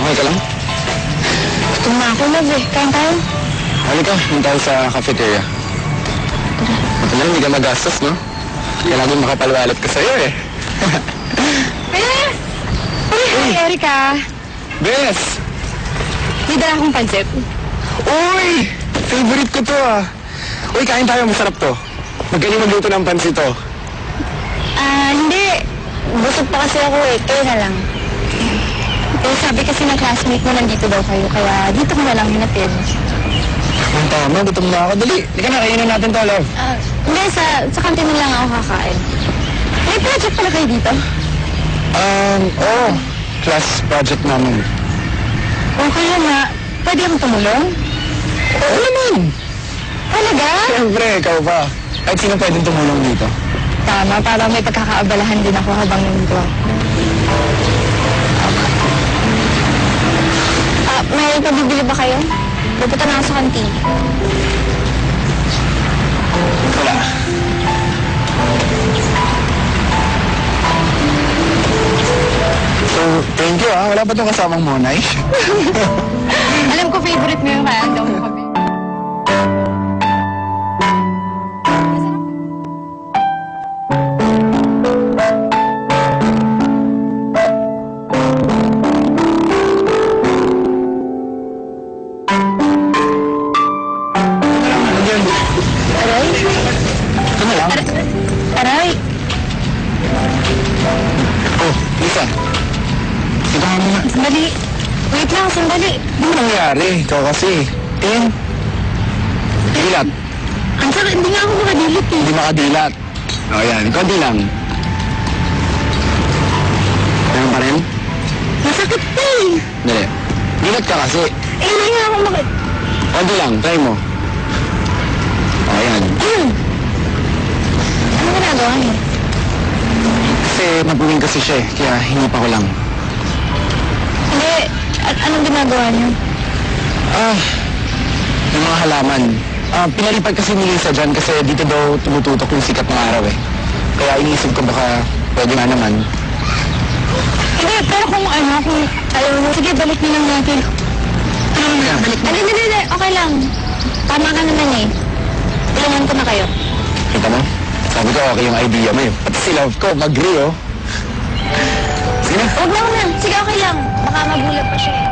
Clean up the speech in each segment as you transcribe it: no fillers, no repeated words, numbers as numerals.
Okay ka lang? Gusto na ako, love eh. Kain tayo. Halika, yun tayo sa cafeteria. Ito na, hindi ka magastos, no? Kailangan makapalwalat ka sa'yo eh. Bes! Uy, Erica. Bes! May dala akong pancit. Uy! Favorite ko to ah. Uy, kain tayo, masarap to. Magaling magluto ng pansit to. Hindi. Busog pa kasi ako eh. Kayo na lang. Eh, sabi kasi ng classmate mo nandito daw kayo, kaya dito ko na lang hinatid. Ang tama, gutom na ako. Dali, hindi ka na, kainin natin to, love. Hindi, sa kantin na lang ako kakain. May project pala kayo dito? Oo. Class project namin. Kung kaya nga, pwede akong tumulong? Oo naman. Talaga? Siyempre, ikaw pa. Kahit sino pwedeng tumulong dito. Tama, para may pagkakaabalahan din ako habang nandito ako. May pabibili ba kayo? Pupunta na ako sa kantin. Wala. So, thank you ah. Wala ba itong kasamang monay? Alam ko favorite mo yung kaya daw mo kami. Aray! Oh, Lisa. Ito nga muna. Sandali. Wait lang, sandali. Ano nangyari? Ikaw kasi. Dilat. Ang sakit, hindi nga ako makadilit eh. Hindi makadilat. O yan, konti lang. Ganun pa rin? Masakit pa eh. Dali. Dilat ka kasi. Hindi nga ako Konti lang, try mo. O yan. Ano ginagawa niyo? Kasi mabuling kasi siya eh, kaya hinip ako lang. Hindi, anong ginagawa niyo? Yung mga halaman. Pinalipad kasi ni Lisa dyan kasi dito daw tumututok yung sikat ng araw eh. Kaya iniisip ko baka pwede nga naman. Hindi, pero kung ayaw mo, sige, balik niyo lang natin. Balik na. Hindi, okay lang. Tama ka naman eh. Tulungan ko na kayo. Kita mo? Sabi ko okay yung idea mo eh. Pati si love ko, mag-agree oh. Sige na. Huwag na. Sige, okay lang. Baka magulat pa siya eh.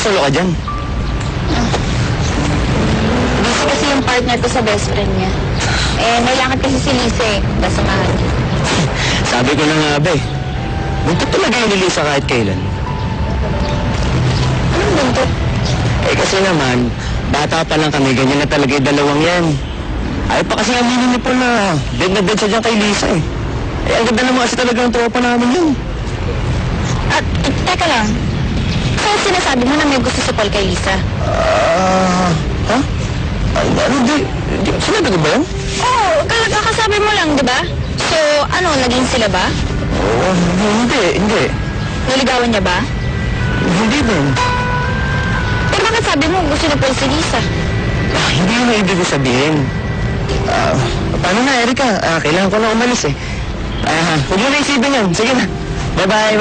Solo ka dyan. Busy kasi yung partner ko sa best friend niya. Eh, may lakad kasi si Lisa eh. Basamahan niya. Sabi ko na nga ba eh. Buntot talaga yung ni Lisa kahit kailan. Anong buntot? Eh kasi naman, bata pa lang kami, ganyan na talaga yung dalawang yan. Ayaw pa kasi aminin niyo po na dead na dead siya dyan kay Lisa eh. Eh, ang ganda naman kasi talaga ang tropa namin yun. At, teka lang. Kaya sinasabi mo na may gusto si Paul kay Lisa? Ha? Ano, di? Sinabi ko ba yan? Oo, kakasabi mo lang, di ba? So, naging sila ba? Oo, hindi. Naligawan niya ba? Hindi din. Eh, bakit sabi mo gusto ni Paul si Lisa? Hindi yun ang ibig ko sabihin. Paano na, Erica? Kailangan ko na umalis eh. Huwag mo na isipin yan. Sige na. Bye-bye.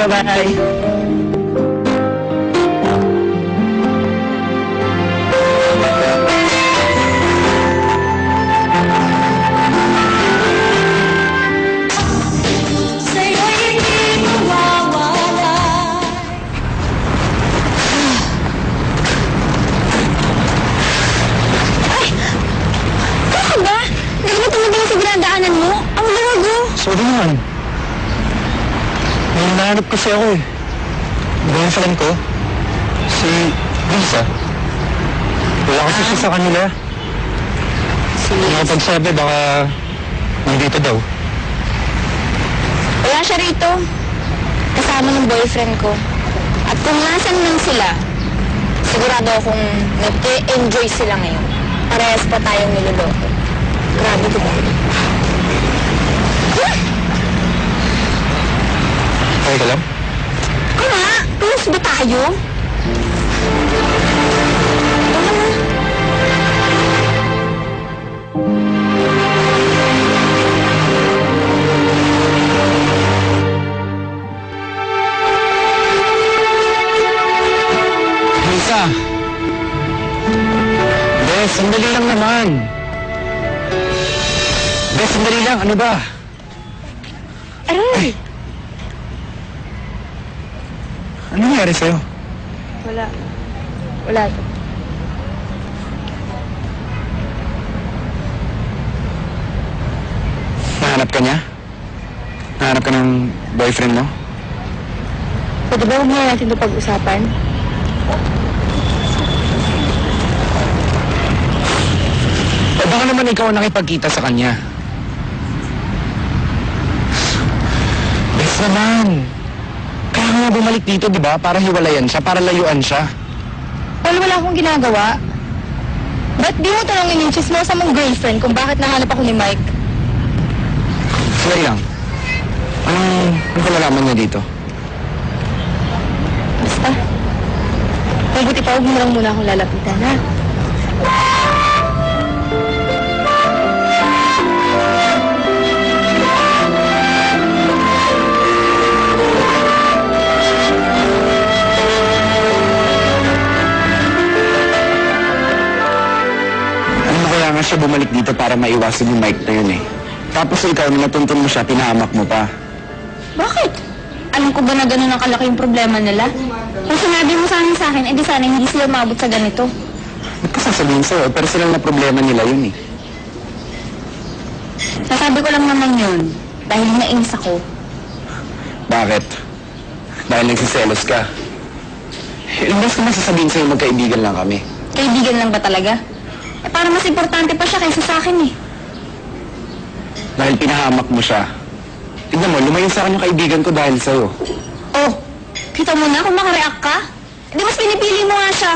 Sorry naman. May nahanap kasi ako eh. Girlfriend ko? Si Lisa. Wala kasi siya sa kanila. Nakapagsabi baka nandito daw. Wala siya rito. Kasama ng boyfriend ko. At kung nasan man sila, sigurado akong nag-enjoy sila ngayon. Parehas pa tayong niloloko. Grabe, diba? Okay ka lang? Ano nga? Close ba tayo? Ano na? Lisa! Bes, sandali lang naman. Bes, sandali lang. Ano ba? Aray! Ano nangyari sa'yo? Wala. Wala to. Nahanap ka niya? Nahanap ka ng boyfriend mo? Pwede ba huwag muna natin ito pag-usapan? O baka naman ikaw ang nakipagkita sa kanya? Bes naman. Kaya nga bumalik dito, di ba? Para hiwalayan siya, para layuan siya. Wala akong ginagawa. Ba't di mo tanongin yung chismosa mong girlfriend kung bakit nahanap ako ni Mike? Sandali lang. Anong kalalaman niya dito? Basta. Mabuti pa, huwag mo lang muna akong lalapitan, ha? Kaya nga siya bumalik dito para maiwasan yung Mike na yun eh. Tapos ikaw, nung natuntun mo siya, pinahamak mo pa. Bakit? Alam ko ba na gano'n ang kalaki yung problema nila? Kung sinabi mo sana sa akin, edi sana hindi sila umabot sa ganito. Ba't ka sasabihin sa'yo? Pero silang na problema nila yun eh. Nasabi ko lang naman yun, dahil nainis ako. Bakit? Dahil nagsiselos ka. Ilang beses ko sasabihin sa'yo magkaibigan lang kami. Kaibigan lang ba talaga? Eh, para mas importante pa siya kaysa sa akin eh. Dahil pinahamak mo siya. Tignan mo, lumayo sa akin yung kaibigan ko dahil sa'yo. Oh, kita mo na kung makareact ka? Eh, di mas pinipili mo nga siya.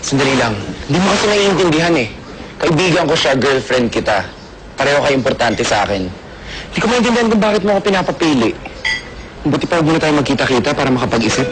Sandali lang. Hindi mo kasi naiintindihan eh. Kaibigan ko siya, girlfriend kita. Pareho kayo importante sa akin. Hindi ko maintindihan kung bakit mo ako pinapapili. Buti pa huwag muna tayo magkita-kita para makapag-isip.